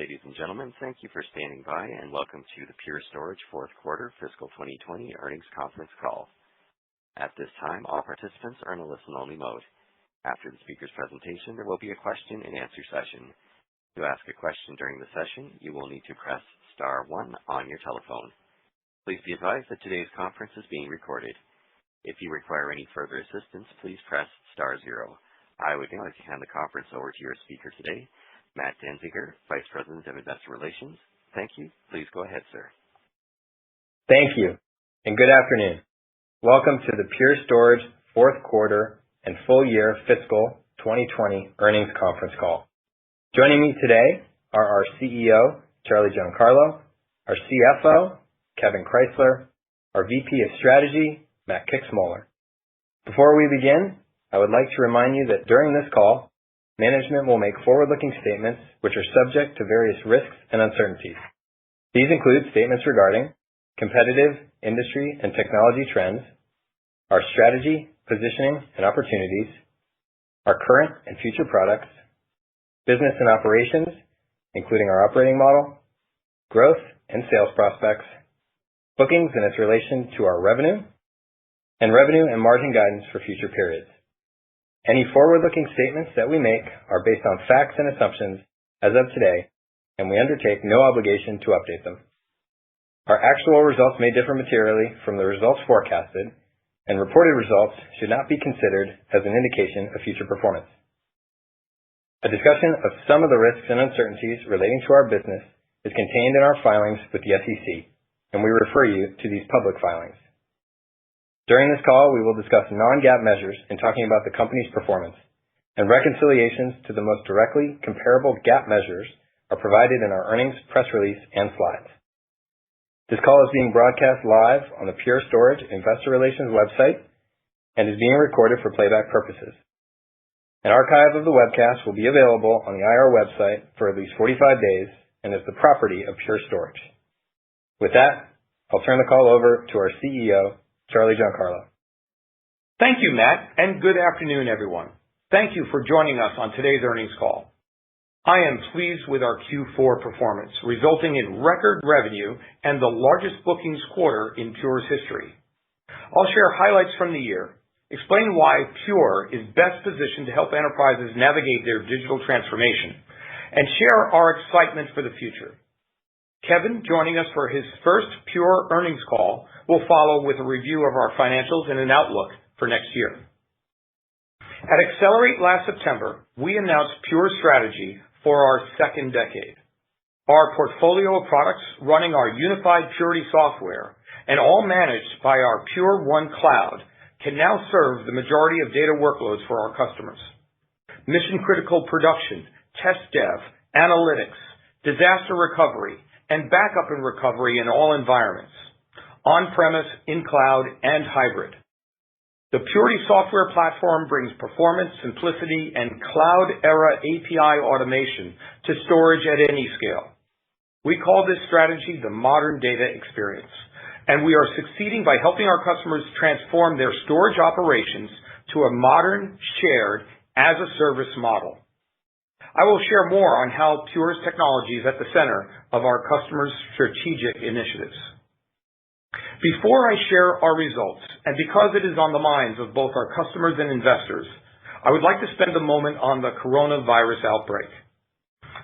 Ladies and gentlemen, thank you for standing by and welcome to the Pure Storage fourth quarter fiscal 2020 earnings conference call. At this time, all participants are in a listen-only mode. After the speaker's presentation, there will be a question and answer session. To ask a question during the session, you will need to press star 1 on your telephone. Please be advised that today's conference is being recorded. If you require any further assistance, please press star 0. I would now like to hand the conference over to your speaker today, Matt Danziger, Vice President of Investor Relations. Thank you. Please go ahead, sir. Thank you, and good afternoon. Welcome to the Pure Storage fourth quarter and full year fiscal 2020 earnings conference call. Joining me today are our CEO, Charlie Giancarlo, our CFO, Kevin Kreisler, our VP of Strategy, Matt Kixmoeller. Before we begin, I would like to remind you that during this call, management will make forward-looking statements which are subject to various risks and uncertainties. These include statements regarding competitive industry and technology trends, our strategy, positioning, and opportunities, our current and future products, business and operations, including our operating model, growth and sales prospects, bookings and its relation to our revenue, and revenue and margin guidance for future periods. Any forward-looking statements that we make are based on facts and assumptions as of today, and we undertake no obligation to update them. Our actual results may differ materially from the results forecasted, and reported results should not be considered as an indication of future performance. A discussion of some of the risks and uncertainties relating to our business is contained in our filings with the SEC, and we refer you to these public filings. During this call, we will discuss non-GAAP measures in talking about the company's performance, and reconciliations to the most directly comparable GAAP measures are provided in our earnings press release and slides. This call is being broadcast live on the Pure Storage Investor Relations website and is being recorded for playback purposes. An archive of the webcast will be available on the IR website for at least 45 days and is the property of Pure Storage. With that, I'll turn the call over to our CEO, Charlie Giancarlo. Thank you, Matt, and good afternoon, everyone. Thank you for joining us on today's earnings call. I am pleased with our Q4 performance, resulting in record revenue and the largest bookings quarter in Pure's history. I'll share highlights from the year, explain why Pure is best positioned to help enterprises navigate their digital transformation, and share our excitement for the future. Kevin, joining us for his first Pure earnings call, will follow with a review of our financials and an outlook for next year. At Accelerate last September, we announced Pure's strategy for our second decade. Our portfolio of products running our unified Purity software and all managed by our Pure One Cloud can now serve the majority of data workloads for our customers. Mission-critical production, test dev, analytics, disaster recovery, and backup and recovery in all environments, on-premise, in cloud, and hybrid. The Purity software platform brings performance, simplicity, and cloud-era API automation to storage at any scale. We call this strategy the modern data experience, and we are succeeding by helping our customers transform their storage operations to a modern, shared, as-a-service model. I will share more on how Pure's technology is at the center of our customers' strategic initiatives. Before I share our results, and because it is on the minds of both our customers and investors, I would like to spend a moment on the coronavirus outbreak.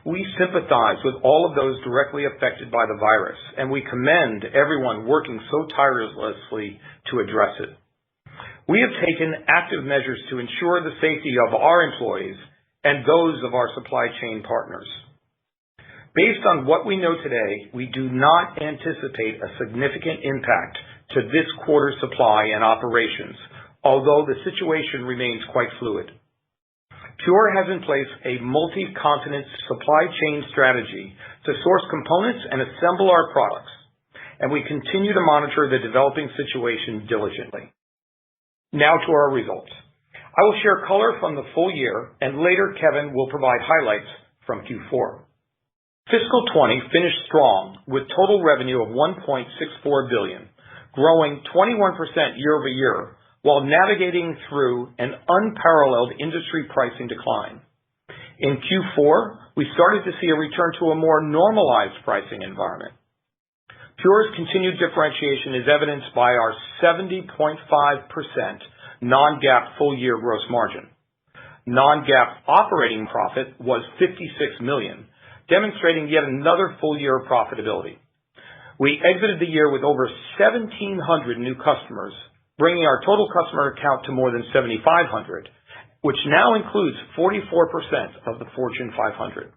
We sympathize with all of those directly affected by the virus, and we commend everyone working so tirelessly to address it. We have taken active measures to ensure the safety of our employees and those of our supply chain partners. Based on what we know today, we do not anticipate a significant impact to this quarter's supply and operations, although the situation remains quite fluid. Pure has in place a multi-continent supply chain strategy to source components and assemble our products, and we continue to monitor the developing situation diligently. Now to our results. I will share color from the full year, and later Kevin will provide highlights from Q4. Fiscal 20 finished strong with total revenue of $1.64 billion, growing 21% year over year, while navigating through an unparalleled industry pricing decline. In Q4, we started to see a return to a more normalized pricing environment. Pure's continued differentiation is evidenced by our 70.5% non-GAAP full-year gross margin. Non-GAAP operating profit was $56 million, demonstrating yet another full year of profitability. We exited the year with over 1,700 new customers, bringing our total customer count to more than 7,500, which now includes 44% of the Fortune 500.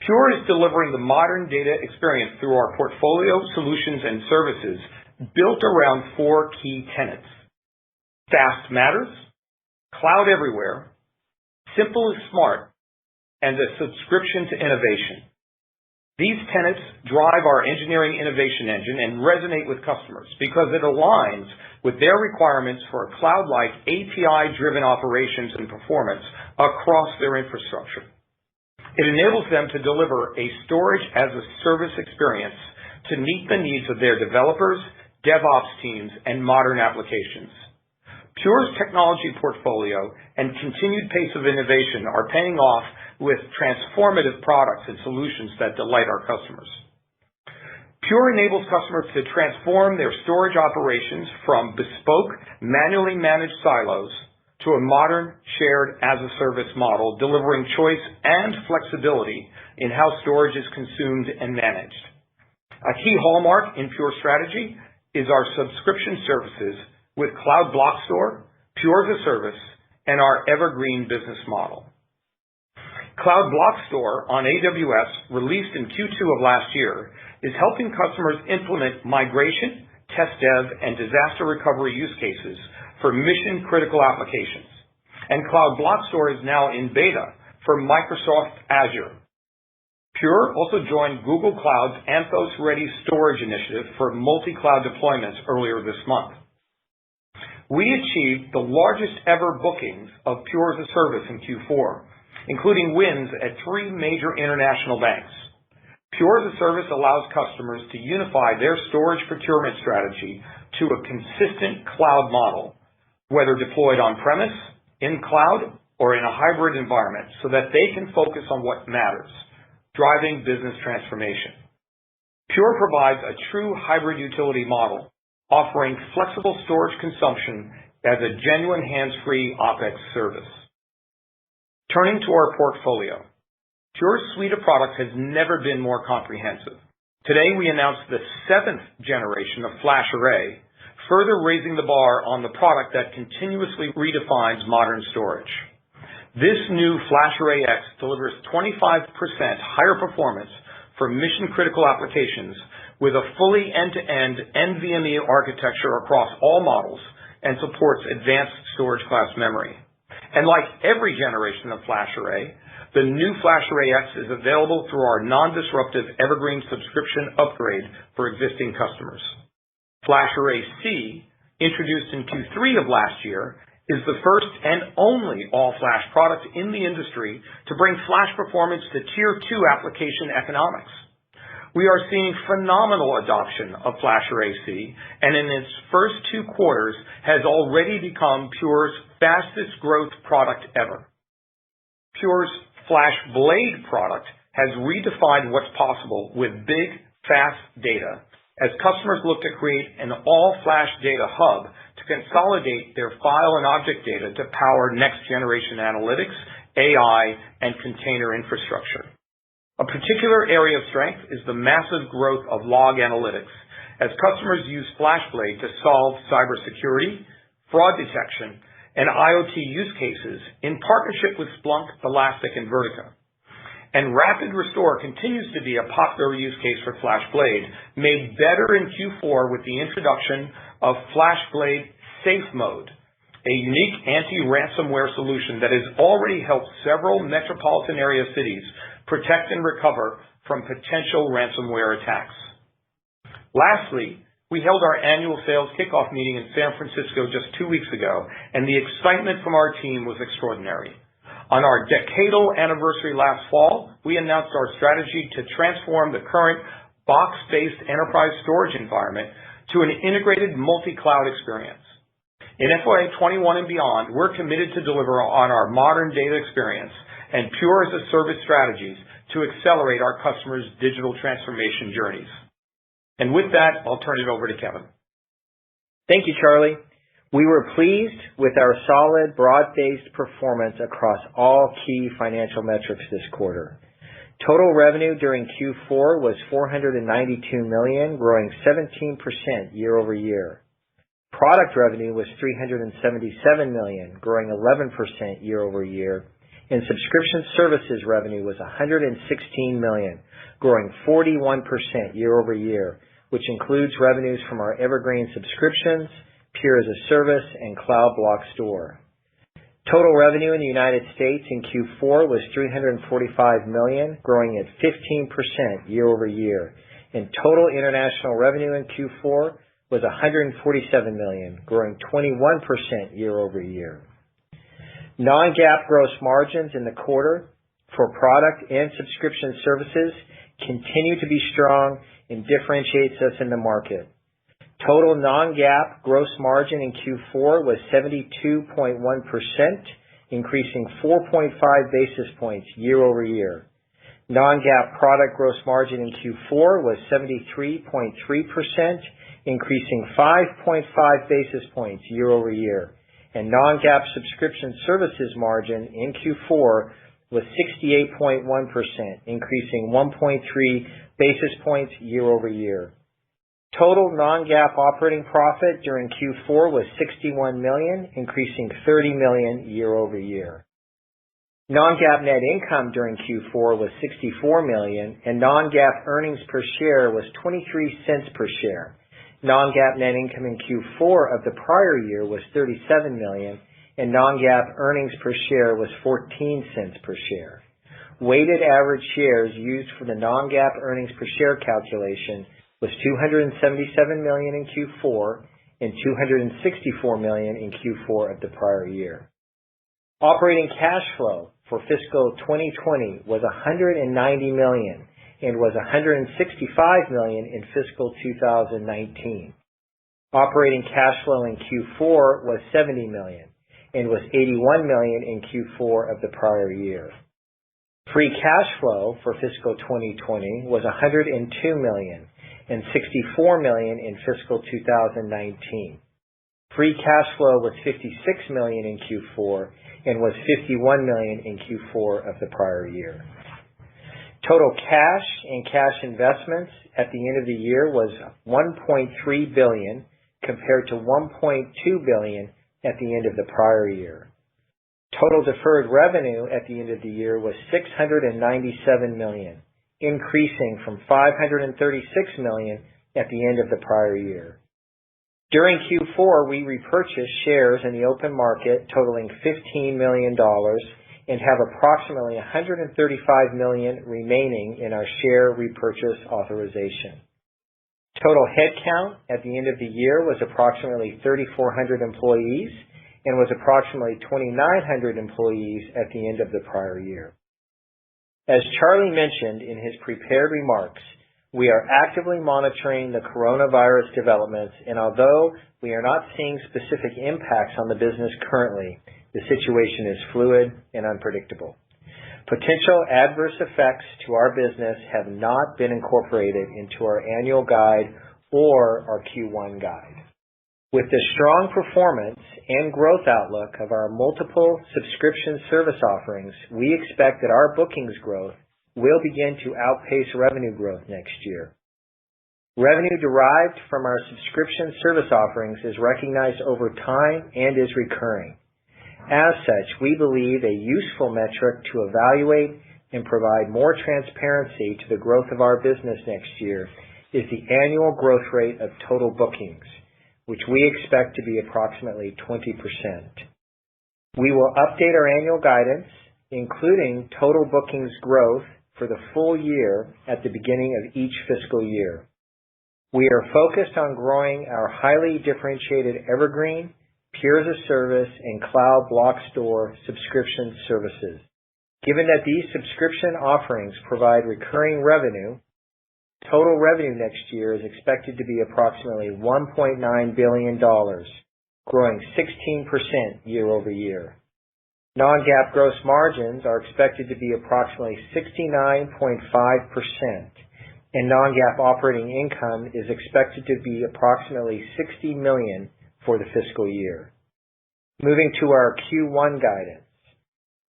Pure is delivering the modern data experience through our portfolio of solutions and services built around four key tenets. Fast matters, cloud everywhere, simple is smart, and a subscription to innovation. These tenets drive our engineering innovation engine and resonate with customers because it aligns with their requirements for a cloud-like API-driven operations and performance across their infrastructure. It enables them to deliver a storage-as-a-service experience to meet the needs of their developers, DevOps teams, and modern applications. Pure's technology portfolio and continued pace of innovation are paying off with transformative products and solutions that delight our customers. Pure enables customers to transform their storage operations from bespoke, manually managed silos to a modern shared as-a-service model, delivering choice and flexibility in how storage is consumed and managed. A key hallmark in Pure strategy is our subscription services with Cloud Block Store, Pure as-a-Service, and our Evergreen business model. Cloud Block Store on AWS, released in Q2 of last year, is helping customers implement migration, test dev, and disaster recovery use cases for mission-critical applications. And Cloud Block Store is now in beta for Microsoft Azure. Pure also joined Google Cloud's Anthos-ready storage initiative for multi-cloud deployments earlier this month. We achieved the largest ever bookings of Pure as-a-Service in Q4, including wins at 3 major international banks. Pure as-a-Service allows customers to unify their storage procurement strategy to a consistent cloud model, whether deployed on-premise, in cloud, or in a hybrid environment, so that they can focus on what matters, driving business transformation. Pure provides a true hybrid utility model, offering flexible storage consumption as a genuine hands-free OpEx service. Turning to our portfolio, Pure's suite of products has never been more comprehensive. Today, we announced the 7th generation of FlashArray, further raising the bar on the product that continuously redefines modern storage. This new FlashArray X delivers 25% higher performance for mission-critical applications with a fully end-to-end NVMe architecture across all models and supports advanced storage class memory. And like every generation of FlashArray, the new FlashArray X is available through our non-disruptive Evergreen subscription upgrade for existing customers. FlashArray C, introduced in Q3 of last year, is the first and only all-flash product in the industry to bring flash performance to Tier 2 application economics. We are seeing phenomenal adoption of FlashArray C, and in its first 2 quarters has already become Pure's fastest growth product ever. Pure's FlashBlade product has redefined what's possible with big, fast data as customers look to create an all-flash data hub to consolidate their file and object data to power next-generation analytics, AI, and container infrastructure. A particular area of strength is the massive growth of log analytics as customers use FlashBlade to solve cybersecurity, fraud detection, and IoT use cases in partnership with Splunk, Elastic, and Vertica. And Rapid Restore continues to be a popular use case for FlashBlade, made better in Q4 with the introduction of FlashBlade Safe Mode, a unique anti-ransomware solution that has already helped several metropolitan area cities protect and recover from potential ransomware attacks. Lastly, we held our annual sales kickoff meeting in San Francisco just 2 weeks ago, and the excitement from our team was extraordinary. On our decadal anniversary last fall, we announced our strategy to transform the current box-based enterprise storage environment to an integrated multi-cloud experience. In FY21 and beyond, we're committed to deliver on our modern data experience and Pure as-a-Service strategies to accelerate our customers' digital transformation journeys. And with that, I'll turn it over to Kevin. Thank you, Charlie. We were pleased with our solid, broad-based performance across all key financial metrics this quarter. Total revenue during Q4 was $492 million, growing 17% year over year. Product revenue was $377 million, growing 11% year over year, and subscription services revenue was $116 million, growing 41% year over year, which includes revenues from our Evergreen subscriptions, Pure as-a-Service, and Cloud Block Store. Total revenue in the United States in Q4 was $345 million, growing at 15% year over year, and total international revenue in Q4 was $147 million, growing 21% year over year. Non-GAAP gross margins in the quarter for product and subscription services continue to be strong and differentiates us in the market. Total non-GAAP gross margin in Q4 was 72.1%, increasing 4.5 basis points year over year. Non-GAAP product gross margin in Q4 was 73.3%, increasing 5.5 basis points year over year. And non-GAAP subscription services margin in Q4 was 68.1%, increasing 1.3 basis points year over year. Total non-GAAP operating profit during Q4 was $61 million, increasing $30 million year over year. Non-GAAP net income during Q4 was $64 million, and non-GAAP earnings per share was 23 cents per share. Non-GAAP net income in Q4 of the prior year was $37 million, and non-GAAP earnings per share was 14 cents per share. Weighted average shares used for the non-GAAP earnings per share calculation was 277 million in Q4 and 264 million in Q4 of the prior year. Operating cash flow for fiscal 2020 was $190 million and was $165 million in fiscal 2019. Operating cash flow in Q4 was $70 million and was $81 million in Q4 of the prior year. Free cash flow for fiscal 2020 was $102 million and $64 million in fiscal 2019. Free cash flow was $56 million in Q4 and was $51 million in Q4 of the prior year. Total cash and cash investments at the end of the year was $1.3 billion compared to $1.2 billion at the end of the prior year. Total deferred revenue at the end of the year was $697 million, increasing from $536 million at the end of the prior year. During Q4, we repurchased shares in the open market totaling $15 million and have approximately $135 million remaining in our share repurchase authorization. Total headcount at the end of the year was approximately 3,400 employees and was approximately 2,900 employees at the end of the prior year. As Charlie mentioned in his prepared remarks, we are actively monitoring the coronavirus developments, and although we are not seeing specific impacts on the business currently, the situation is fluid and unpredictable. Potential adverse effects to our business have not been incorporated into our annual guide or our Q1 guide. With the strong performance and growth outlook of our multiple subscription service offerings, we expect that our bookings growth will begin to outpace revenue growth next year. Revenue derived from our subscription service offerings is recognized over time and is recurring. As such, we believe a useful metric to evaluate and provide more transparency to the growth of our business next year is the annual growth rate of total bookings, which we expect to be approximately 20%. We will update our annual guidance, including total bookings growth for the full year at the beginning of each fiscal year. We are focused on growing our highly differentiated Evergreen, Pure as-a-Service, and Cloud Block Store subscription services. Given that these subscription offerings provide recurring revenue, total revenue next year is expected to be approximately $1.9 billion, growing 16% year over year. Non-GAAP gross margins are expected to be approximately 69.5%, and non-GAAP operating income is expected to be approximately $60 million for the fiscal year. Moving to our Q1 guidance.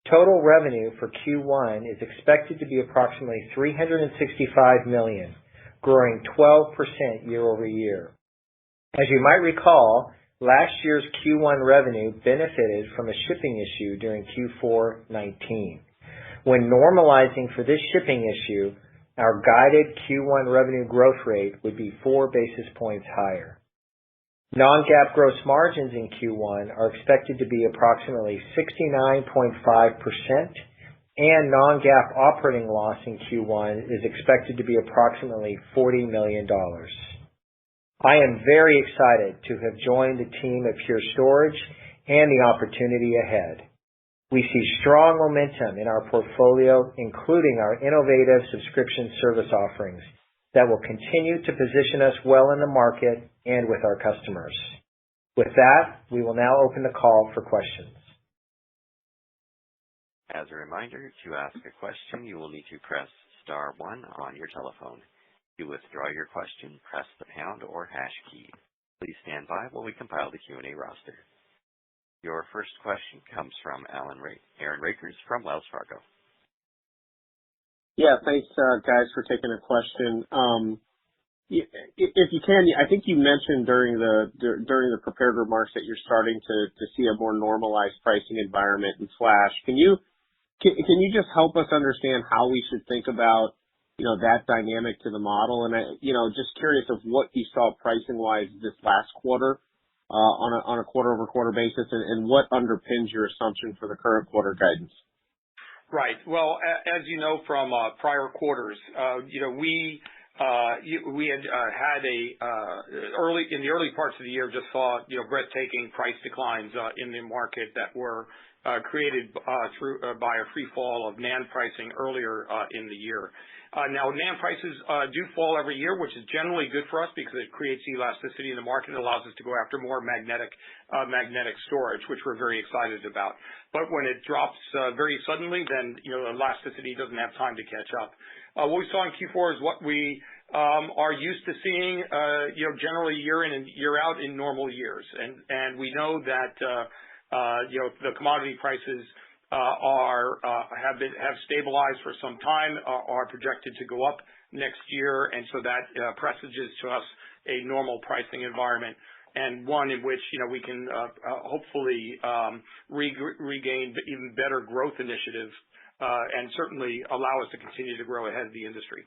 Total revenue for Q1 is expected to be approximately $365 million, growing 12% year-over-year. As you might recall, last year's Q1 revenue benefited from a shipping issue during Q4 19. When normalizing for this shipping issue, our guided Q1 revenue growth rate would be 4 basis points higher. Non-GAAP gross margins in Q1 are expected to be approximately 69.5%, and non-GAAP operating loss in Q1 is expected to be approximately $40 million. I am very excited to have joined the team at Pure Storage and the opportunity ahead. We see strong momentum in our portfolio, including our innovative subscription service offerings that will continue to position us well in the market and with our customers. With that, we will now open the call for questions. As a reminder, to ask a question, you will need to press *1 on your telephone. To withdraw your question, press the pound or hash key. Please stand by while we compile the Q&A roster. Your first question comes from Aaron Rakers from Wells Fargo. Yeah, thanks, guys, for taking a question. If you can, I think you mentioned during the prepared remarks that you're starting to see a more normalized pricing environment in Flash. Can you just help us understand how we should think about that dynamic to the model? And just curious of what you saw pricing wise this last quarter on a quarter over quarter basis, and what underpins your assumption for the current quarter guidance. Right. Well, as you know from prior quarters, we had in the early parts of the year just saw breathtaking price declines in the market that were created by a free fall of NAND pricing earlier in the year. Now, NAND prices do fall every year, which is generally good for us because it creates elasticity in the market and allows us to go after more magnetic storage, which we're very excited about. But when it drops very suddenly, then elasticity doesn't have time to catch up. What we saw in Q4 is what we are used to seeing, generally year in and year out in normal years, and we know that the commodity prices have stabilized for some time, are projected to go up next year, and so that presages to us a normal pricing environment, and one in which we can hopefully regain even better growth initiatives and certainly allow us to continue to grow ahead of the industry.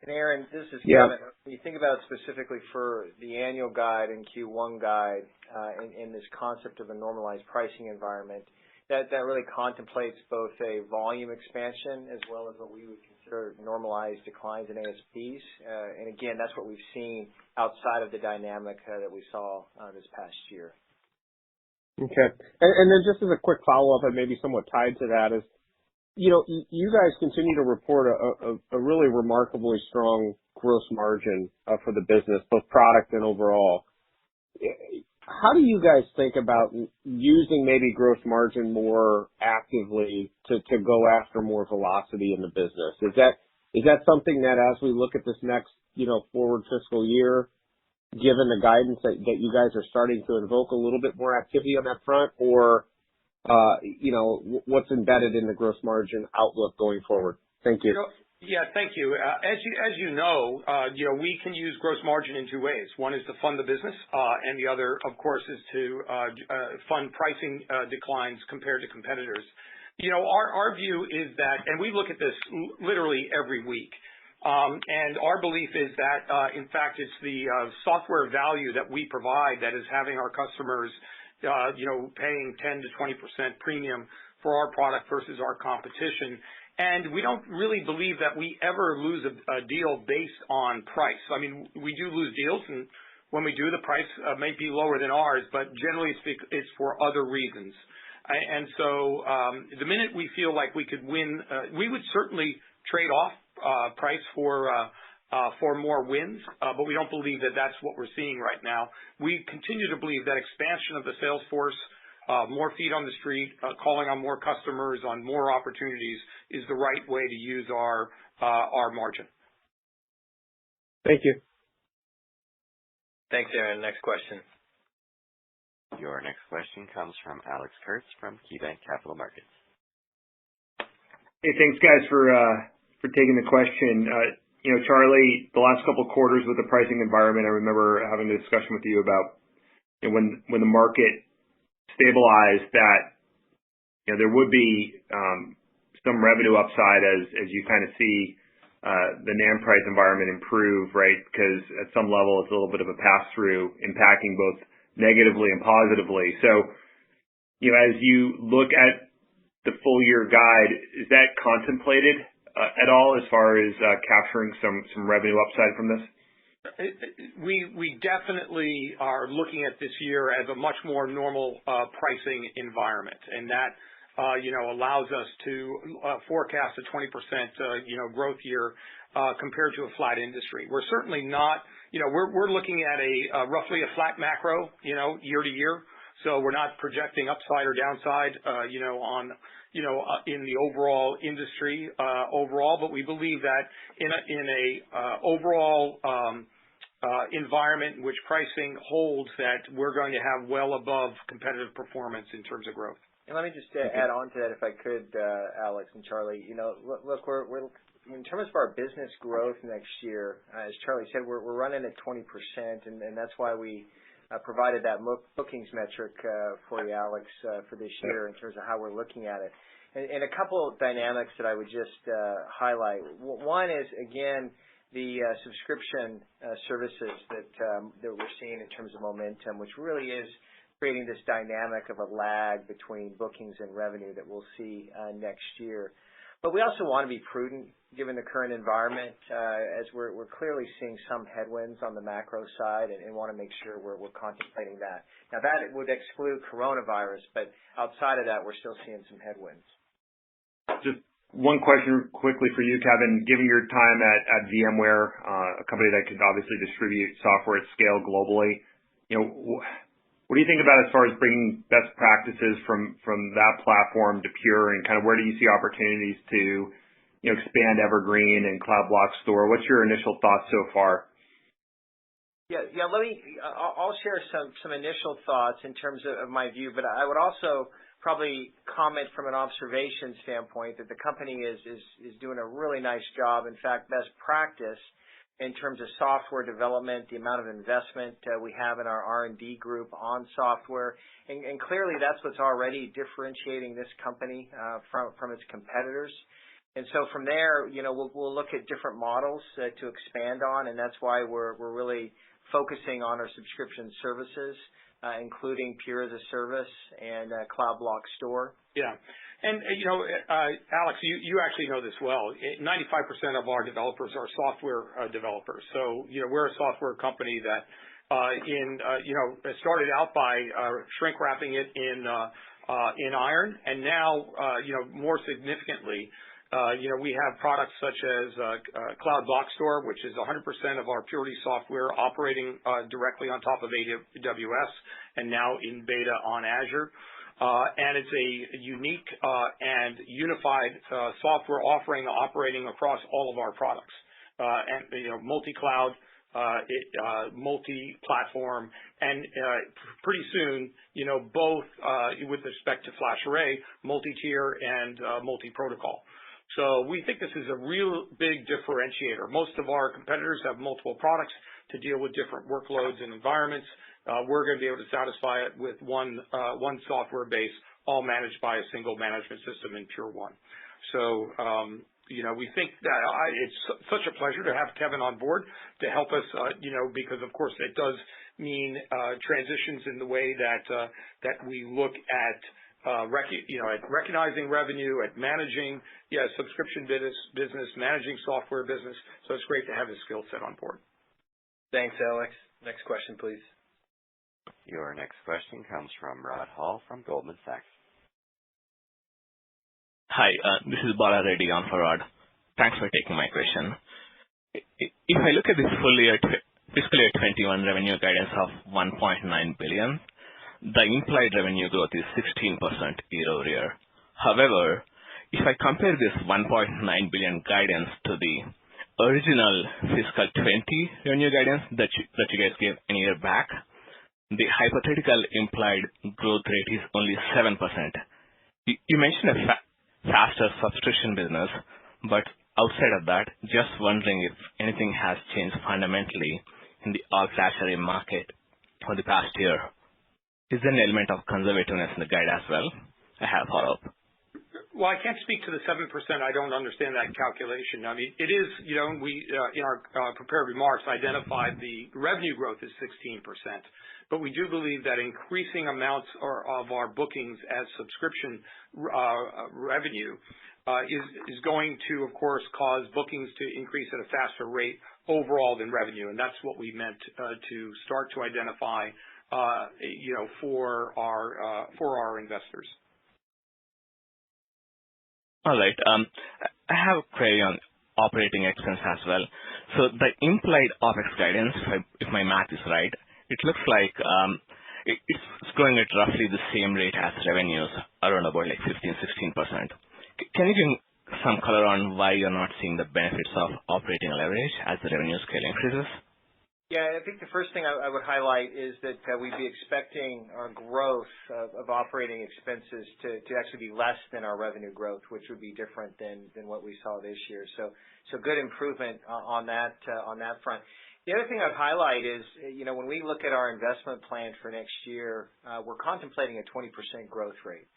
And Aaron, this is Kevin. When you think about it specifically for the annual guide and Q1 guide, in this concept of a normalized pricing environment, that really contemplates both a volume expansion as well as what we would consider normalized declines in ASPs. And again, that's what we've seen outside of the dynamic that we saw this past year. Okay. And then just as a quick follow-up, and maybe somewhat tied to that, is you guys continue to report a really remarkably strong gross margin for the business, both product and overall. How do you guys think about using maybe gross margin more actively to go after more velocity in the business? Is that something that as we look at this next forward fiscal year, given the guidance that you guys are starting to invoke a little bit more activity on that front, or what's embedded in the gross margin outlook going forward? Thank you. Yeah, thank you. As you know, we can use gross margin in two ways. One is to fund the business, and the other, of course, is to fund pricing declines compared to competitors. Our view is that, and we look at this literally every week, and our belief is that, in fact, it's the software value that we provide that is having our customers, paying 10 to 20% premium for our product versus our competition. And we don't really believe that we ever lose a deal based on price. I mean, we do lose deals, and when we do, the price may be lower than ours, but generally it's for other reasons. And so the minute we feel like we could win, we would certainly trade off price for more wins, but we don't believe that that's what we're seeing right now. We continue to believe that expansion of the sales force more feet on the street, calling on more customers, on more opportunities is the right way to use our margin. Thank you. Thanks, Aaron. Next question. Your next question comes from Alex Kurtz from KeyBanc Capital Markets. Hey, thanks guys for taking the question. Charlie, the last couple of quarters with the pricing environment, I remember having a discussion with you about when the market stabilized that there would be some revenue upside as you kind of see the NAND price environment improve, right? Because at some level it's a little bit of a pass-through impacting both negatively and positively. So, as you look at the full year guide, is that contemplated at all as far as capturing some revenue upside from this? We definitely are looking at this year as a much more normal pricing environment, and that allows us to forecast a 20% growth year compared to a flat industry. We're certainly not, we're looking at a roughly a flat macro, year to year. So we're not projecting upside or downside, in the overall industry overall, but we believe that in a overall environment in which pricing holds, that we're going to have well above competitive performance in terms of growth. And let me just add on to that, if I could, Alex and Charlie. Look, we're in terms of our business growth next year, as Charlie said, we're running at 20%, and that's why we provided that bookings metric for you, Alex, for this year in terms of how we're looking at it. And a couple of dynamics that I would just highlight. One is, again, the subscription services that we're seeing in terms of momentum, which really is creating this dynamic of a lag between bookings and revenue that we'll see next year. But we also want to be prudent given the current environment, as we're clearly seeing some headwinds on the macro side, and want to make sure we're contemplating that. Now that would exclude coronavirus, but outside of that, we're still seeing some headwinds. Just one question quickly for you, Kevin. Given your time at VMware, a company that could obviously distribute software at scale globally, what do you think about as far as bringing best practices from that platform to Pure, and kind of where do you see opportunities to expand Evergreen and Cloud Block Store? What's your initial thoughts so far? Yeah. I'll share some initial thoughts in terms of my view, but I would also probably comment from an observation standpoint that the company is doing a really nice job. In fact, best practice in terms of software development, the amount of investment we have in our R&D group on software, and clearly that's what's already differentiating this company from its competitors. And so from there, we'll look at different models to expand on, and that's why we're really focusing on our subscription services, including Pure as a Service and Cloud Block Store. Yeah. And, Alex, you actually know this well. 95% of our developers are software developers. So, we're a software company that started out by shrink wrapping it in iron, and now, more significantly, we have products such as Cloud Block Store, which is 100% of our Purity software operating directly on top of AWS, and now in beta on Azure. And it's a unique and unified software offering operating across all of our products, and multi-cloud, multi-platform, and pretty soon, both with respect to flash array, multi-tier and multi-protocol. So we think this is a real big differentiator. Most of our competitors have multiple products to deal with different workloads and environments. We're going to be able to satisfy it with one software base, all managed by a single management system in Pure One. So, we think that it's such a pleasure to have Kevin on board to help us, because of course it does mean transitions in the way that we look at recognizing revenue, at managing subscription business, managing software business. So it's great to have his skill set on board. Thanks, Alex. Next question, please. Your next question comes from Rod Hall from Goldman Sachs. Hi, this is Bala Reddy on for Rod. Thanks for taking my question. If I look at this full year, fiscal year 21 revenue guidance of $1.9 billion, the implied revenue growth is 16% year-over-year. However, if I compare this $1.9 billion guidance to the original fiscal 20 revenue guidance that you guys gave a year back, the hypothetical implied growth rate is only 7%. You mentioned a faster subscription business, but outside of that, just wondering if anything has changed fundamentally in the all-flash array market for the past year. Is there an element of conservativeness in the guide as well? I have a follow-up. Well, I can't speak to the 7%. I don't understand that calculation. I mean, it is, we in our prepared remarks identified the revenue growth is 16%, but we do believe that increasing amounts of our bookings as subscription revenue is going to, of course, cause bookings to increase at a faster rate overall than revenue, and that's what we meant to start to identify, for our investors. All right. I have a query on operating expense as well. So the implied OpEx guidance, if my math is right, it looks like it's growing at roughly the same rate as revenues, around about like 15-16%. Can you give some color on why you're not seeing the benefits of operating leverage as the revenue scale increases? Yeah, I think the first thing I would highlight is that we'd be expecting our growth of operating expenses to actually be less than our revenue growth, which would be different than what we saw this year. So good improvement on that front. The other thing I'd highlight is, when we look at our investment plan for next year, we're contemplating a 20% growth rate.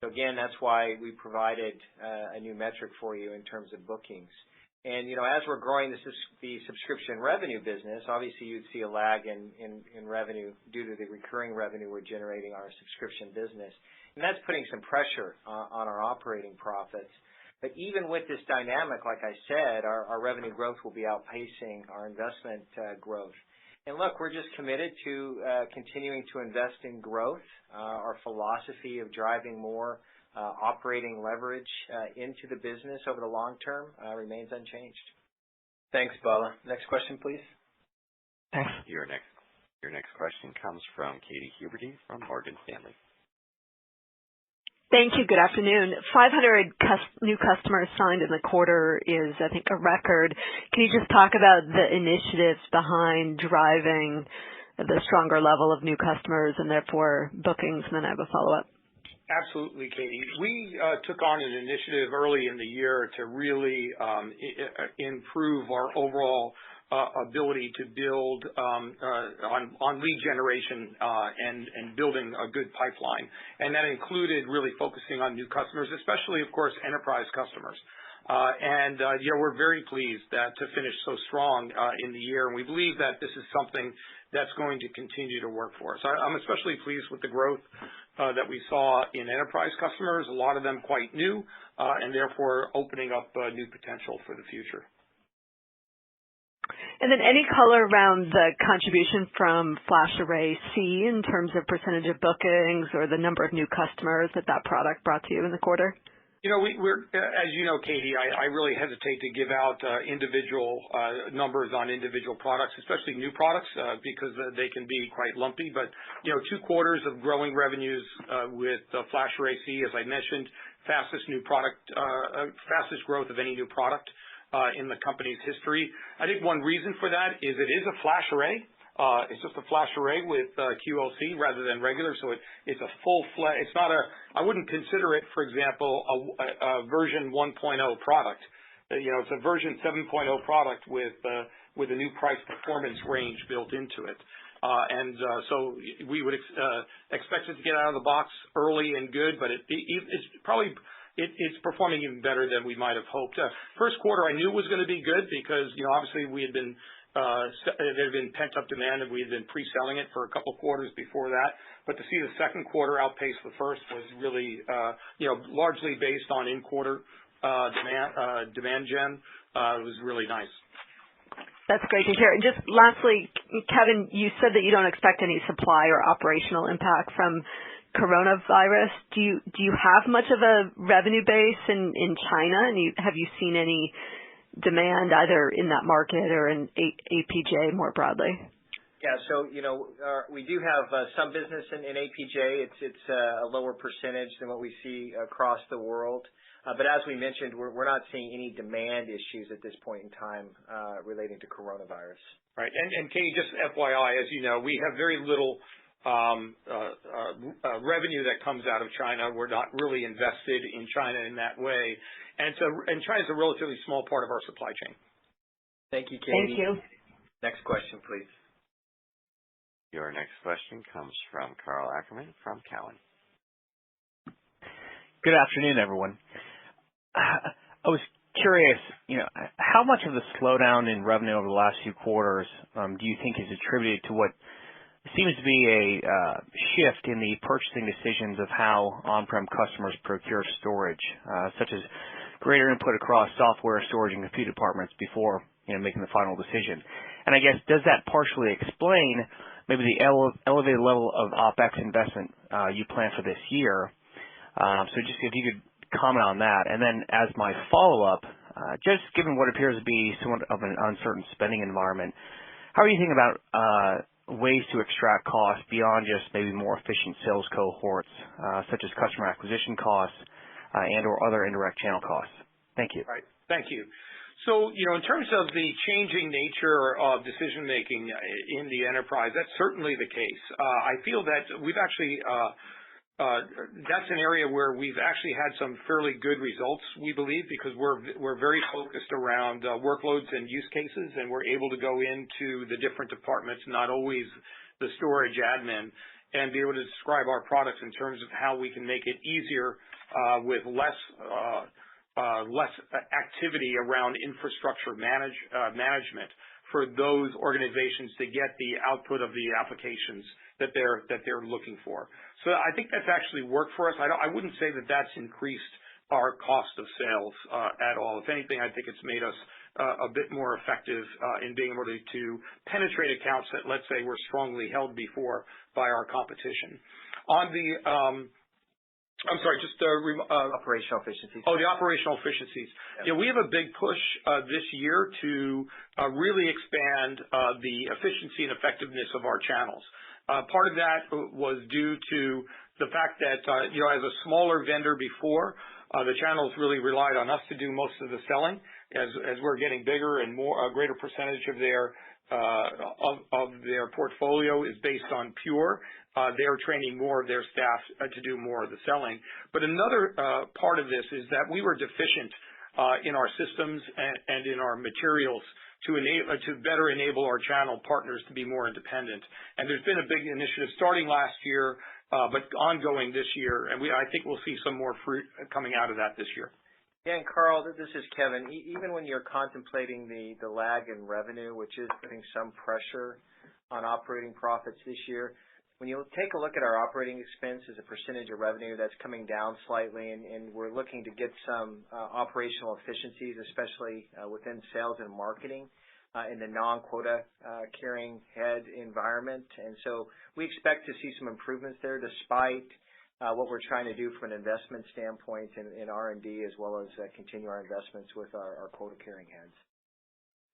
So again, that's why we provided a new metric for you in terms of bookings. And, as we're growing the subscription revenue business, obviously you'd see a lag in revenue due to the recurring revenue we're generating on our subscription business. And that's putting some pressure on our operating profits. But even with this dynamic, like I said, our revenue growth will be outpacing our investment growth. And look, we're just committed to continuing to invest in growth. Our philosophy of driving more operating leverage into the business over the long term remains unchanged. Thanks, Bala. Next question, please. Thanks. Your next question comes from Katy Huberty from Morgan Stanley. Thank you. Good afternoon. 500 new customers signed in the quarter is, I think, a record. Can you just talk about the initiatives behind driving the stronger level of new customers and therefore bookings? And then I have a follow-up. Absolutely, Katie. We took on an initiative early in the year to really improve our overall ability to build on lead generation and building a good pipeline. And that included really focusing on new customers, especially, of course, enterprise customers. We're very pleased to finish so strong in the year, and we believe that this is something that's going to continue to work for us. I'm especially pleased with the growth that we saw in enterprise customers, a lot of them quite new, and therefore opening up new potential for the future. And then any color around the contribution from FlashArray//C in terms of percentage of bookings or the number of new customers that product brought to you in the quarter? We're, as you know, Katie, I really hesitate to give out individual numbers on individual products, especially new products, because they can be quite lumpy. But 2 quarters of growing revenues with FlashArray//C, as I mentioned, fastest growth of any new product in the company's history. I think one reason for that is it is a flash array. It's just a flash array with QLC rather than regular, so it's a full-fledged. It's not I wouldn't consider it, for example, a version 1.0 product. It's a version 7.0 product with a new price performance range built into it. So we would expect it to get out of the box early and good, but it's performing even better than we might have hoped. First quarter I knew was going to be good because obviously there had been pent-up demand, and we had been pre-selling it for a couple quarters before that. But to see the second quarter outpace the first was really, largely based on in-quarter demand gen. It was really nice. That's great to hear. And just lastly, Kevin, you said that you don't expect any supply or operational impact from coronavirus. Do you have much of a revenue base in China? And have you seen any demand either in that market or in APJ more broadly? Yeah. So, we do have some business in APJ. It's a lower percentage than what we see across the world. But as we mentioned, we're not seeing any demand issues at this point in time relating to coronavirus. Right. And Katie, just FYI, as you know, we have very little revenue that comes out of China. We're not really invested in China in that way. And China is a relatively small part of our supply chain. Thank you, Katie. Thank you. Next question, please. Your next question comes from Karl Ackerman from Cowen. Good afternoon, everyone. I was curious, how much of the slowdown in revenue over the last few quarters do you think is attributed to what seems to be a shift in the purchasing decisions of how on-prem customers procure storage, such as greater input across software, storage, and compute departments before making the final decision? And I guess, does that partially explain maybe the elevated level of OpEx investment you plan for this year? So just if you could comment on that. And then as my follow-up, just given what appears to be somewhat of an uncertain spending environment, how are you thinking about ways to extract costs beyond just maybe more efficient sales cohorts, such as customer acquisition costs and/or other indirect channel costs? Thank you. Right. Thank you. So, in terms of the changing nature of decision-making in the enterprise, that's certainly the case. I feel that we've actually that's an area where we've actually had some fairly good results, we believe, because we're very focused around workloads and use cases, and we're able to go into the different departments, not always the storage admin, and be able to describe our products in terms of how we can make it easier with less activity around infrastructure management for those organizations to get the output of the applications that they're looking for. So I think that's actually worked for us. I wouldn't say that that's increased our cost of sales at all. If anything, I think it's made us a bit more effective in being able to penetrate accounts that, let's say, were strongly held before by our competition. On the operational efficiencies. Oh, the operational efficiencies. Yeah, we have a big push this year to really expand the efficiency and effectiveness of our channels. Part of that was due to the fact that, as a smaller vendor before, the channels really relied on us to do most of the selling. As we're getting bigger and a greater percentage of their portfolio is based on Pure, they're training more of their staff to do more of the selling. But another part of this is that we were deficient in our systems and in our materials to better enable our channel partners to be more independent. And there's been a big initiative starting last year, but ongoing this year, and I think we'll see some more fruit coming out of that this year. Yeah, and Karl, this is Kevin. Even when you're contemplating the lag in revenue, which is putting some pressure on operating profits this year, when you take a look at our operating expense as a percentage of revenue, that's coming down slightly, and we're looking to get some operational efficiencies, especially within sales and marketing in the non-quota carrying head environment. And so we expect to see some improvements there despite what we're trying to do from an investment standpoint in R&D, as well as continue our investments with our quota carrying heads.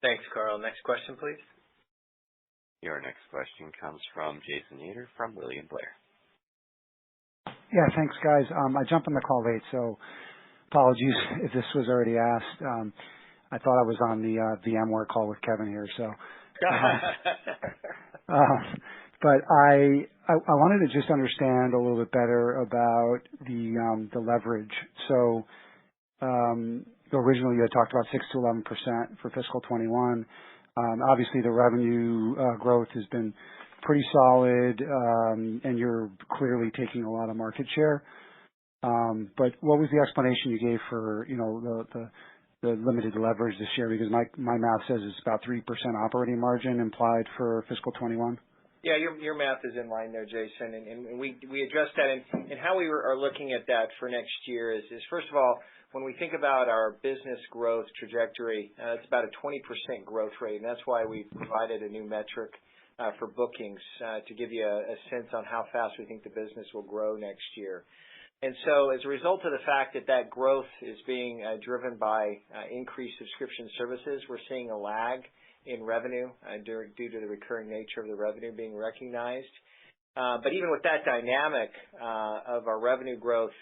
Thanks, Karl. Next question, please. Your next question comes from Jason Ader from William Blair. Yeah, thanks, guys. I jumped on the call late, so apologies if this was already asked. I thought I was on the VMware call with Kevin here, so. But I wanted to just understand a little bit better about the leverage. So originally you had talked about 6 to 11% for fiscal 21. Obviously, the revenue growth has been pretty solid, and you're clearly taking a lot of market share. But what was the explanation you gave for the limited leverage this year? Because my math says it's about 3% operating margin implied for fiscal 21. Yeah, your math is in line there, Jason, and we addressed that. And how we are looking at that for next year is first of all, when we think about our business growth trajectory, it's about a 20% growth rate, and that's why we provided a new metric for bookings to give you a sense on how fast we think the business will grow next year. And so as a result of the fact that growth is being driven by increased subscription services, we're seeing a lag in revenue due to the recurring nature of the revenue being recognized. But even with that dynamic of our revenue growth,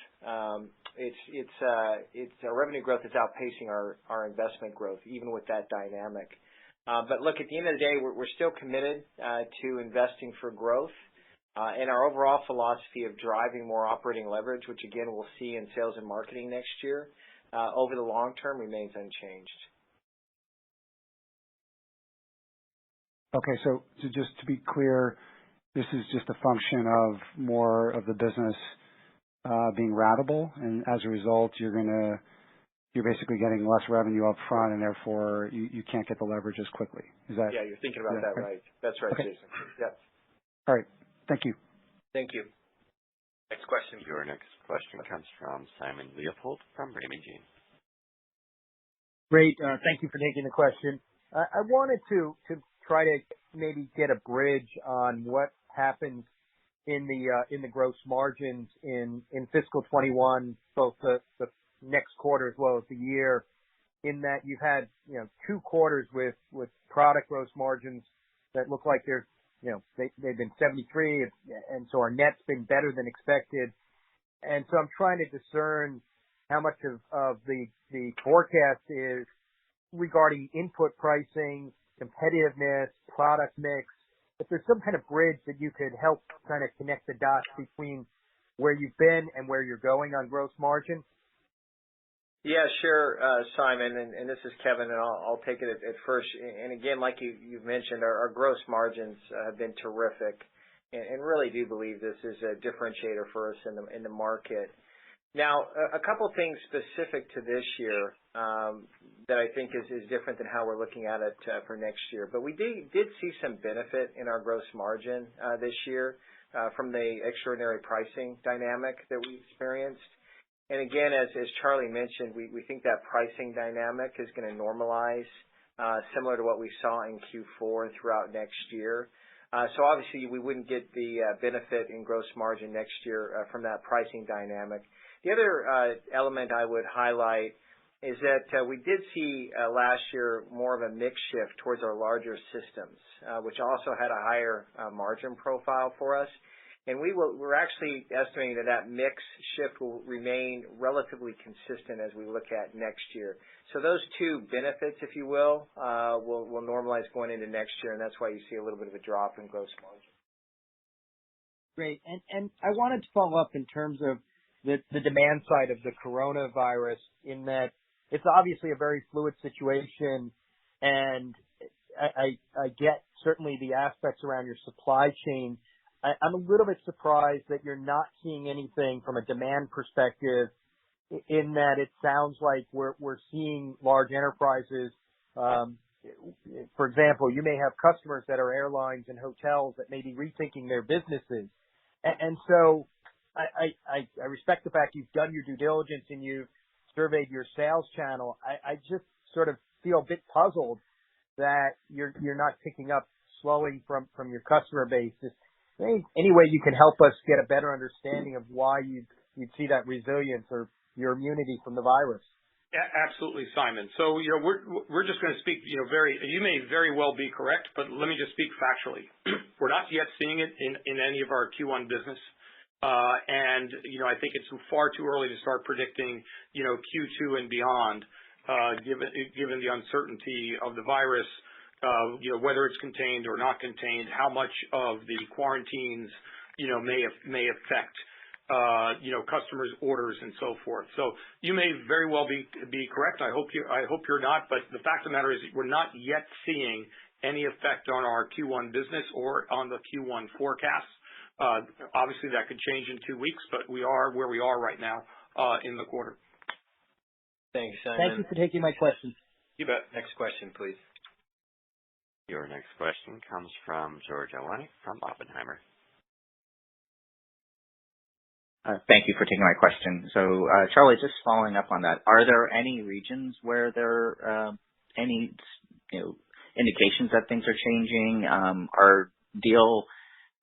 it's our revenue growth is outpacing our investment growth, even with that dynamic. But look, at the end of the day, we're still committed to investing for growth. And our overall philosophy of driving more operating leverage, which again we'll see in sales and marketing next year, over the long term remains unchanged. Okay, so just to be clear, this is just a function of more of the business being ratable, and as a result, you're basically getting less revenue up front, and therefore you can't get the leverage as quickly. Is that? Yeah, you're thinking about that right. That's right, okay. Jason. Yep. All right. Thank you. Thank you. Next question. Your next question comes from Simon Leopold from Raymond James. Great. Thank you for taking the question. I wanted to try to maybe get a bridge on what happened in the gross margins in fiscal 21, both the next quarter as well as the year, in that you've had 2 quarters with product gross margins that look like they're they've been 73, and so our net's been better than expected. And so I'm trying to discern how much of the forecast is regarding input pricing, competitiveness, product mix. If there's some kind of bridge that you could help kind of connect the dots between where you've been and where you're going on gross margin. Yeah, sure, Simon, and this is Kevin, and I'll take it at first. And again, like you've mentioned, our gross margins have been terrific, and really do believe this is a differentiator for us in the market. Now, a couple things specific to this year that I think is different than how we're looking at it for next year. But we did see some benefit in our gross margin this year from the extraordinary pricing dynamic that we experienced. And again, as Charlie mentioned, we think that pricing dynamic is going to normalize similar to what we saw in Q4 and throughout next year. So obviously we wouldn't get the benefit in gross margin next year from that pricing dynamic. The other element I would highlight is that we did see last year more of a mix shift towards our larger systems, which also had a higher margin profile for us. And we're actually estimating that mix shift will remain relatively consistent as we look at next year. So those two benefits, if you will normalize going into next year, and that's why you see a little bit of a drop in gross margin. Great. And I wanted to follow up in terms of the demand side of the coronavirus, in that it's obviously a very fluid situation, and I get certainly the aspects around your supply chain. I'm a little bit surprised that you're not seeing anything from a demand perspective, in that it sounds like we're seeing large enterprises. For example, you may have customers that are airlines and hotels that may be rethinking their businesses. And so I respect the fact you've done your due diligence and you've surveyed your sales channel. I just sort of feel a bit puzzled that you're not picking up slowing from your customer base. Any way you can help us get a better understanding of why you'd see that resilience or your immunity from the virus? Yeah, absolutely, Simon. So, we're just going to speak, you may very well be correct, but let me just speak factually. We're not yet seeing it in any of our Q1 business. And, I think it's far too early to start predicting, Q2 and beyond, given the uncertainty of the virus, whether it's contained or not contained, how much of the quarantines, may affect, customers' orders and so forth. So you may very well be correct. I hope you're not, but the fact of the matter is we're not yet seeing any effect on our Q1 business or on the Q1 forecast. Obviously that could change in 2 weeks, but we are where we are right now, in the quarter. Thanks, Simon. Thank you for taking my question. You bet. Next question, please. Your next question comes from George Iwanyc from Oppenheimer. Thank you for taking my question. So, Charlie, just following up on that, are there any regions where there are any indications that things are changing? Are deal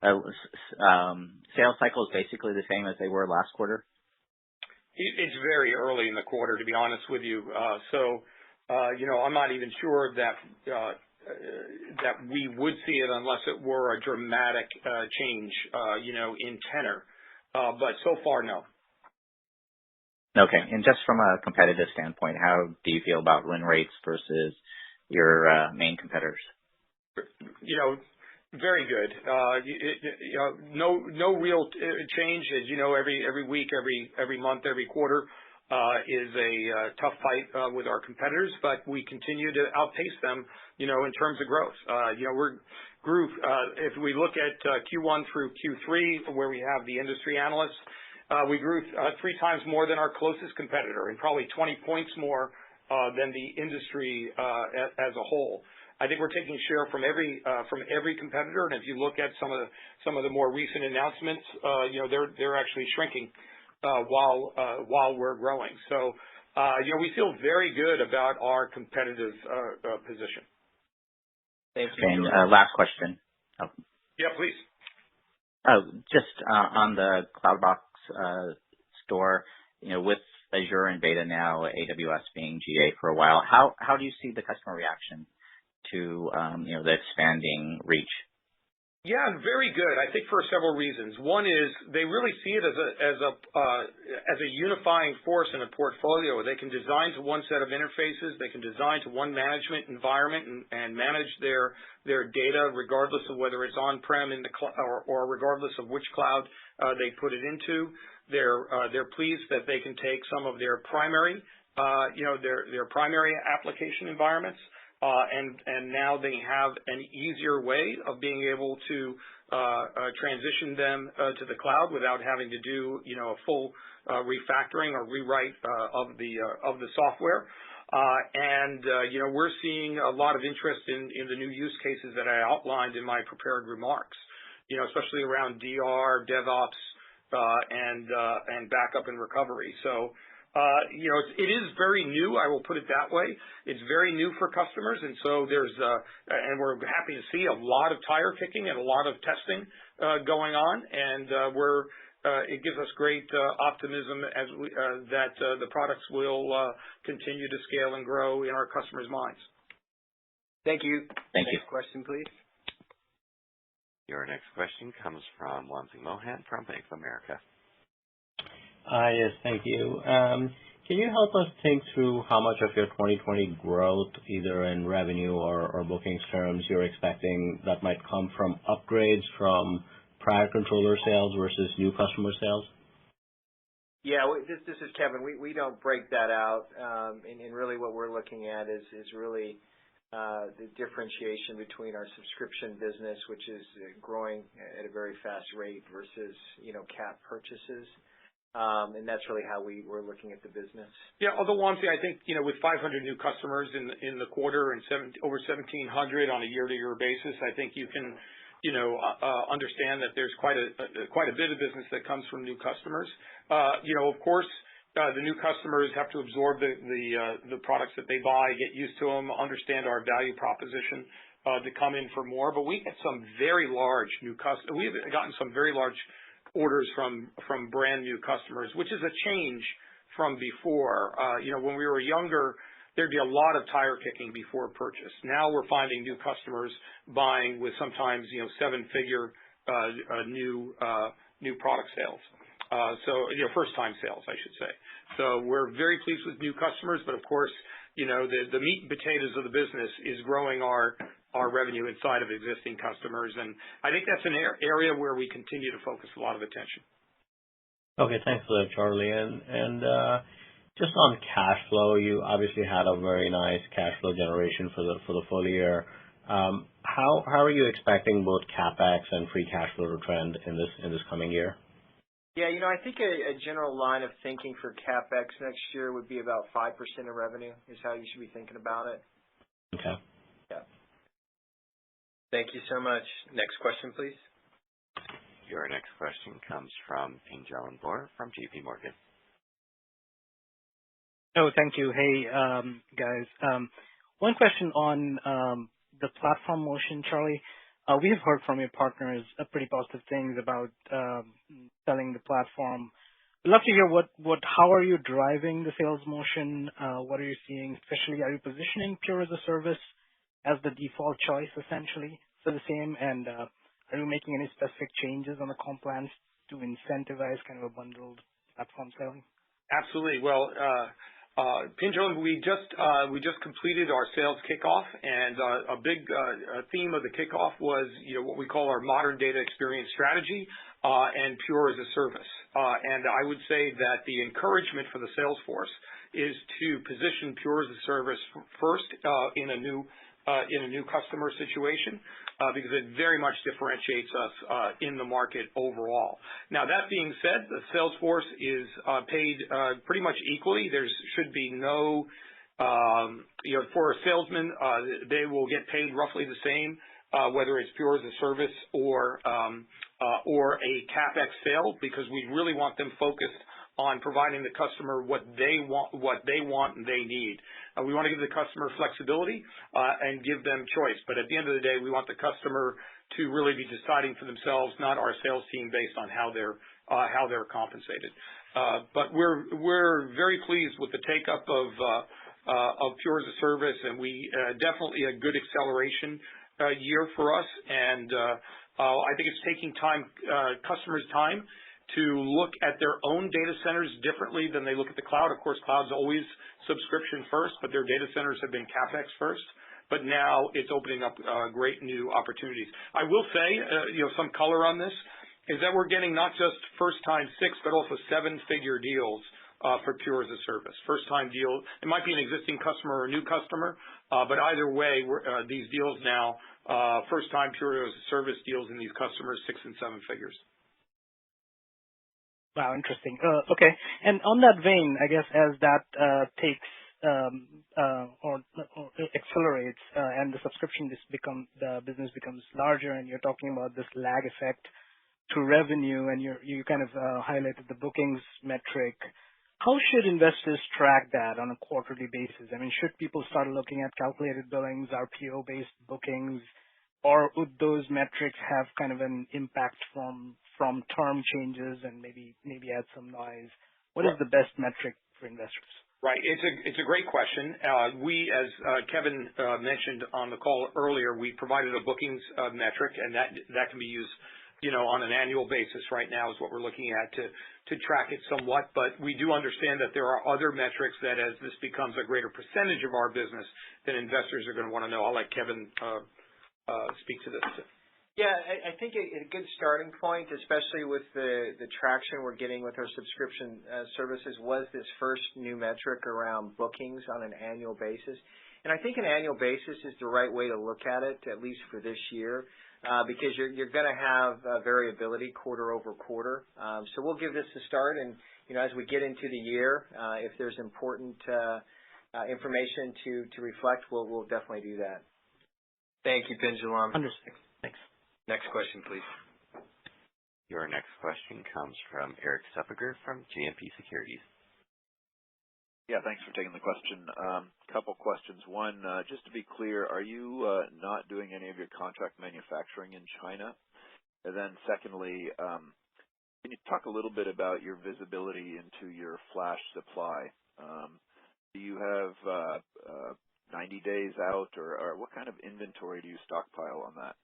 sales cycles basically the same as they were last quarter? It's very early in the quarter, to be honest with you. So, I'm not even sure that that we would see it unless it were a dramatic change, in tenor. But so far, no. Okay. And just from a competitive standpoint, how do you feel about win rates versus your main competitors? Very good. No real change. As you know, every week, every month, every quarter is a tough fight with our competitors, but we continue to outpace them, in terms of growth. If we look at Q1 through Q3, where we have the industry analysts, we grew 3 times more than our closest competitor and probably 20 points more than the industry as a whole. I think we're taking share from every competitor, and if you look at some of the more recent announcements, they're actually shrinking while we're growing. So, we feel very good about our competitive position. Thanks. And last question. Oh. Yeah, please. Just on the CloudBox store, with Azure in beta now, AWS being GA for a while, how do you see the customer reaction to the expanding reach? Yeah, very good. I think for several reasons. One is they really see it as a unifying force in a portfolio. They can design to one set of interfaces. They can design to one management environment and manage their data, regardless of whether it's on-prem in the or regardless of which cloud they put it into. They're pleased that they can take some of their primary, their primary application environments. And now they have an easier way of being able to transition them to the cloud without having to do a full refactoring or rewrite of the software. And we're seeing a lot of interest in the new use cases that I outlined in my prepared remarks. Especially around DR, DevOps, and backup and recovery. So. It is very new. I will put it that way. It's very new for customers, and so and we're happy to see a lot of tire kicking and a lot of testing going on, and it gives us great optimism that the products will continue to scale and grow in our customers' minds. Thank you. Thank you. Next question, please. Your next question comes from Wamsi Mohan from Bank of America. Yes, thank you. Can you help us think through how much of your 2020 growth, either in revenue or bookings terms, you're expecting that might come from upgrades from prior controller sales versus new customer sales? Yeah, this is Kevin. We don't break that out, and really what we're looking at is really the differentiation between our subscription business, which is growing at a very fast rate, versus cap purchases. And that's really how we're looking at the business. Yeah, although Wamsi, I think with 500 new customers in the quarter and over 1,700 on a year-to-year basis, I think you can understand that there's quite a bit of business that comes from new customers. Of course, the new customers have to absorb the products that they buy, get used to them, understand our value proposition to come in for more. But we get some very large new customers. We've gotten some very large orders from brand new customers, which is a change from before. When we were younger, there'd be a lot of tire kicking before purchase. Now we're finding new customers buying with sometimes 7-figure new product sales. So first time sales, I should say. So we're very pleased with new customers, but of course, the meat and potatoes of the business is growing our revenue inside of existing customers, and I think that's an area where we continue to focus a lot of attention. Okay, thanks for that, Charlie. And just on cash flow, you obviously had a very nice cash flow generation for the full year. How are you expecting both CapEx and free cash flow to trend in this coming year? Yeah, I think a general line of thinking for CapEx next year would be about 5% of revenue is how you should be thinking about it. Okay. Yeah. Thank you so much. Next question, please. Your next question comes from Pinjalim Bora from JP Morgan. Oh, thank you. Hey, guys. One question on the platform motion, Charlie. We have heard from your partners pretty positive things about selling the platform. I'd love to hear how are you driving the sales motion? What are you seeing? Especially, are you positioning Pure as a service? as the default choice, essentially, for the same? And are you making any specific changes on the comp plans to incentivize kind of a bundled platform selling? Absolutely. Well, Pinjalim, we just completed our sales kickoff, and a big theme of the kickoff was what we call our modern data experience strategy and Pure as a service. And I would say that the encouragement for the sales force is to position Pure as a service first in a new customer situation. Because it very much differentiates us in the market overall. Now, that being said, the sales force is paid pretty much equally. There should be no, for a salesman, they will get paid roughly the same, whether it's Pure as a service or a CapEx sale, because we really want them focused on providing the customer what they want and they need. We want to give the customer flexibility and give them choice. But at the end of the day, we want the customer to really be deciding for themselves, not our sales team, based on how they're compensated. But we're very pleased with the take up of Pure as a service, and we definitely a good acceleration year for us. And I think it's taking customers time to look at their own data centers differently than they look at the cloud. Of course, cloud's always subscription first, but their data centers have been CapEx first. But now it's opening up great new opportunities. I will say, some color on this is that we're getting not just first-time six, but also seven-figure deals for Pure as a service. First-time deal, it might be an existing customer or a new customer, but either way, these deals now, first-time Pure as a service deals in these customers, 6 and 7 figures. Wow, interesting. Okay. And on that vein, I guess as that takes or accelerates and the subscription the business becomes larger, and you're talking about this lag effect to revenue, and you kind of highlighted the bookings metric. How should investors track that on a quarterly basis? I mean, should people start looking at calculated billings, RPO-based bookings, or would those metrics have kind of an impact from term changes and maybe add some noise? What is the best metric for investors? Right. It's a great question. We, as Kevin mentioned on the call earlier, we provided a bookings metric, and that can be used, on an annual basis right now is what we're looking at to track it somewhat. But we do understand that there are other metrics that, as this becomes a greater percentage of our business, that investors are going to want to know. I'll let Kevin speak to this. Yeah, I think a good starting point, especially with the traction we're getting with our subscription services, was this first new metric around bookings on an annual basis. And I think an annual basis is the right way to look at it, at least for this year, because you're going to have variability quarter over quarter. So we'll give this a start, and as we get into the year, if there's important information to reflect, we'll definitely do that. Thank you, Pinjalim. Understood. Thanks. Next question, please. Your next question comes from Eric Suppiger from GMP Securities. Yeah, thanks for taking the question. Couple questions. One, just to be clear, are you not doing any of your contract manufacturing in China? And then secondly, can you talk a little bit about your visibility into your flash supply? Do you have 90 days out, or what kind of inventory do you stockpile on that?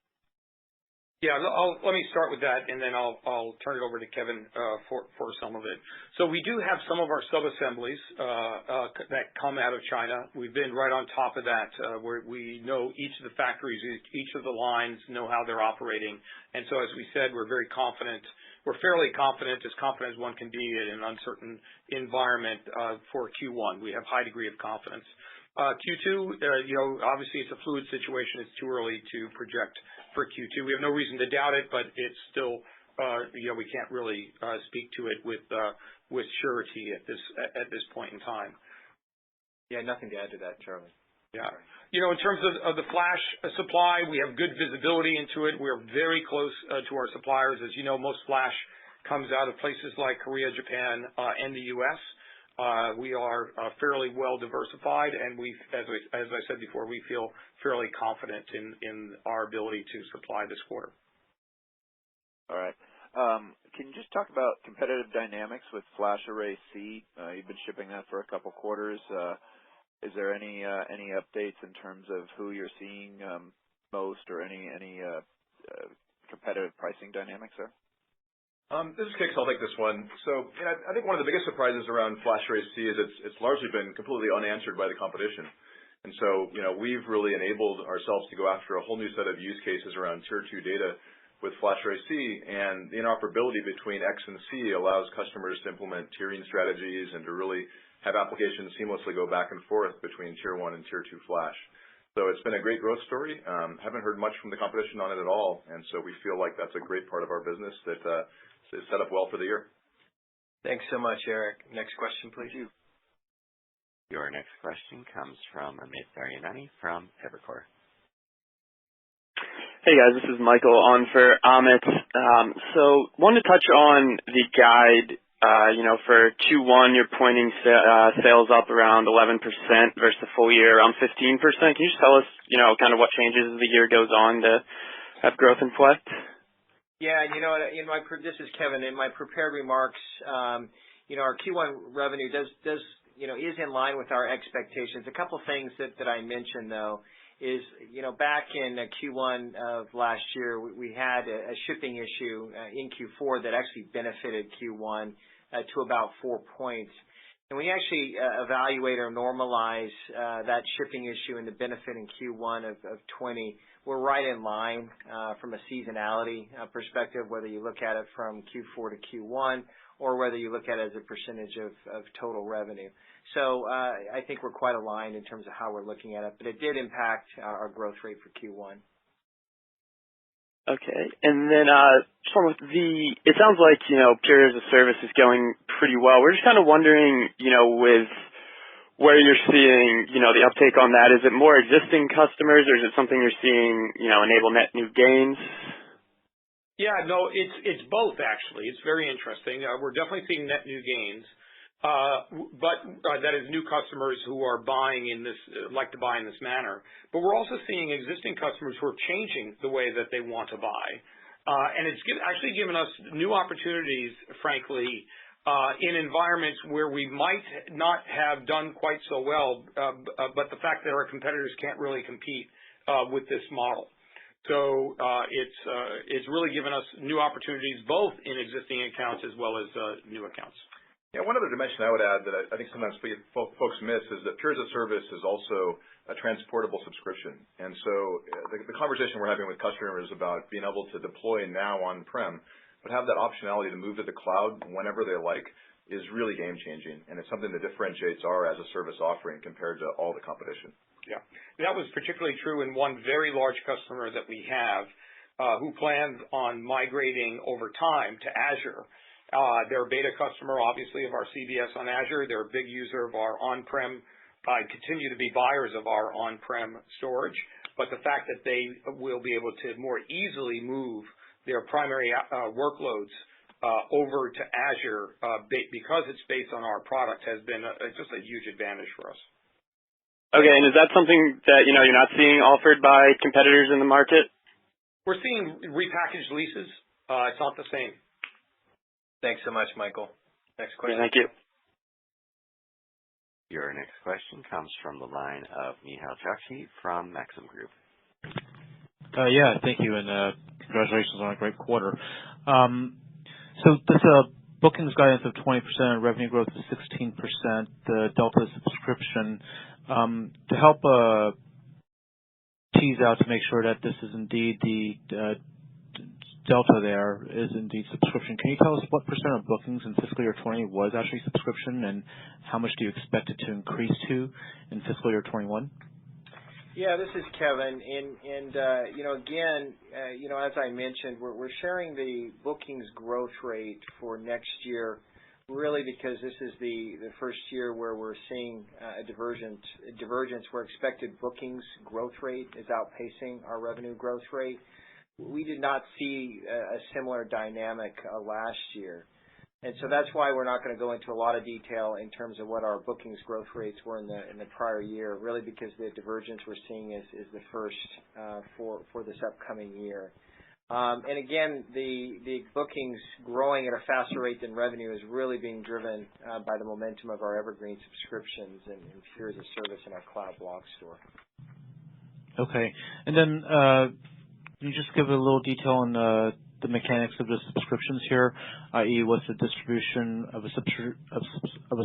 Yeah, let me start with that, and then I'll turn it over to Kevin for some of it. So we do have some of our sub-assemblies that come out of China. We've been right on top of that, where we know each of the factories, each of the lines, know how they're operating. And so, as we said, we're very confident. We're fairly confident as one can be in an uncertain environment for Q1. We have high degree of confidence. Q2, obviously it's a fluid situation. It's too early to project for Q2. We have no reason to doubt it, but it's still, we can't really speak to it with surety at this point in time. Yeah, nothing to add to that, Charlie. Yeah. In terms of the flash supply, we have good visibility into it. We're very close to our suppliers. As you know, most flash comes out of places like Korea, Japan, and the U.S. We are fairly well diversified, and as I said before, we feel fairly confident in our ability to supply this quarter. All right. Can you just talk about competitive dynamics with FlashArray//C? You've been shipping that for a couple quarters. Is there any updates in terms of who you're seeing most, or any competitive pricing dynamics there? This is Kix. I'll take this one. So, I think one of the biggest surprises around FlashArray//C is it's largely been completely unanswered by the competition. And so, we've really enabled ourselves to go after a whole new set of use cases around Tier 2 data with FlashArray//C, and the interoperability between X and C allows customers to implement tiering strategies and to really have applications seamlessly go back and forth between Tier 1 and Tier 2 Flash. So it's been a great growth story. Haven't heard much from the competition on it at all, and so we feel like that's a great part of our business that is set up well for the year. Thanks so much, Eric. Next question, please. Thank you. Your next question comes from Amit Daryanani from Evercore. Hey guys, this is Michael on for Amit. So wanted to touch on the guide. For Q1, you're pointing sales up around 11% versus the full year around 15%. Can you just tell us, kind of what changes as the year goes on to have growth inflect? Yeah, this is Kevin. In my prepared remarks, our Q1 revenue is in line with our expectations. A couple things that I mentioned though is, back in Q1 of last year, we had a shipping issue in Q4 that actually benefited Q1 to about 4 points. And we actually evaluate or normalize that shipping issue and the benefit in Q1 of 20. We're right in line from a seasonality perspective, whether you look at it from Q4 to Q1 or whether you look at it as a percentage of total revenue. So I think we're quite aligned in terms of how we're looking at it, but it did impact our growth rate for Q1. Okay, and then it sounds like Pure as a service is going pretty well. We're just kind of wondering, with where you're seeing the uptake on that, is it more existing customers or is it something you're seeing enable net new gains? Yeah, no, it's both actually. It's very interesting. We're definitely seeing net new gains. But that is new customers who are buying like to buy in this manner. But we're also seeing existing customers who are changing the way that they want to buy. And it's actually given us new opportunities, frankly, in environments where we might not have done quite so well, but the fact that our competitors can't really compete with this model. So it's really given us new opportunities both in existing accounts as well as new accounts. Yeah, one other dimension I would add that I think sometimes folks miss is that Pure as a service is also a transportable subscription. And so the conversation we're having with customers about being able to deploy now on-prem, but have that optionality to move to the cloud whenever they like is really game-changing. And it's something that differentiates our as a service offering compared to all the competition. Yeah, that was particularly true in one very large customer that we have who plans on migrating over time to Azure. They're a beta customer, obviously, of our CBS on Azure. They're a big user of our on-prem, continue to be buyers of our on-prem storage. But the fact that they will be able to more easily move their primary workloads over to Azure because it's based on our product has been just a huge advantage for us. Okay, and is that something that you're not seeing offered by competitors in the market? We're seeing repackaged leases. It's not the same. Thanks so much, Michael. Next question. Thank you. Your next question comes from the line of Nehal Chokshi from Maxim Group. Yeah, thank you, and congratulations on a great quarter. So this bookings guidance of 20%, revenue growth of 16%, the Delta subscription, to help tease out to make sure that this is indeed the Delta there is indeed subscription. Can you tell us what percent of bookings in fiscal year 20 was actually subscription, and how much do you expect it to increase to in fiscal year 21? Yeah, this is Kevin, and again, as I mentioned, we're sharing the bookings growth rate for next year, really because this is the first year where we're seeing a divergence where expected bookings growth rate is outpacing our revenue growth rate. We did not see a similar dynamic last year. And so that's why we're not going to go into a lot of detail in terms of what our bookings growth rates were in the prior year, really because the divergence we're seeing is the first for this upcoming year. And again, the bookings growing at a faster rate than revenue is really being driven by the momentum of our Evergreen subscriptions and Pure as a Service in our cloud block store. Okay. And then can you just give a little detail on the mechanics of the subscriptions here, i.e., what's the distribution of a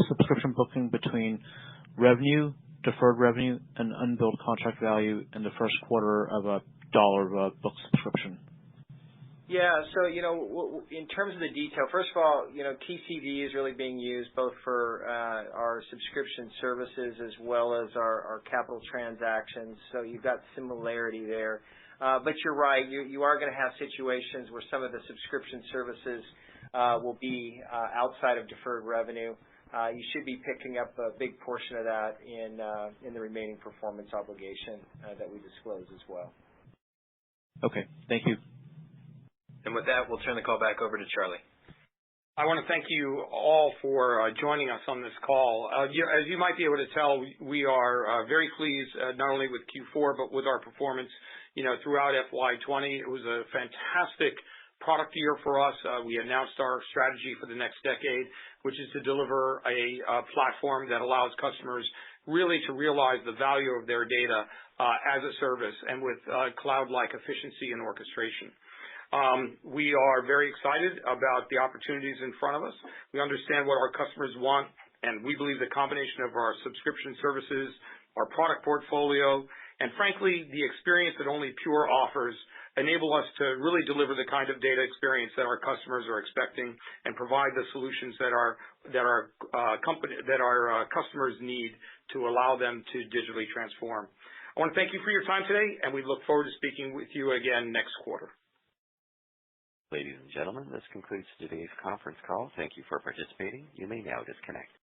subscription booking between revenue, deferred revenue, and unbilled contract value in the first quarter of a dollar book subscription? Yeah, so, in terms of the detail, first of all, TCV is really being used both for our subscription services as well as our capital transactions, so you've got similarity there. But you're right, you are going to have situations where some of the subscription services will be outside of deferred revenue. You should be picking up a big portion of that in the remaining performance obligation that we disclose as well. Okay, thank you. And with that, we'll turn the call back over to Charlie. I want to thank you all for joining us on this call. As you might be able to tell, we are very pleased not only with Q4 but with our performance, throughout FY20. It was a fantastic product year for us. We announced our strategy for the next decade, which is to deliver a platform that allows customers really to realize the value of their data as a service and with cloud-like efficiency and orchestration. We are very excited about the opportunities in front of us. We understand what our customers want, and we believe the combination of our subscription services, our product portfolio, and frankly, the experience that only Pure offers enable us to really deliver the kind of data experience that our customers are expecting and provide the solutions that our customers need to allow them to digitally transform. I want to thank you for your time today, and we look forward to speaking with you again next quarter. Ladies and gentlemen, this concludes today's conference call. Thank you for participating. You may now disconnect.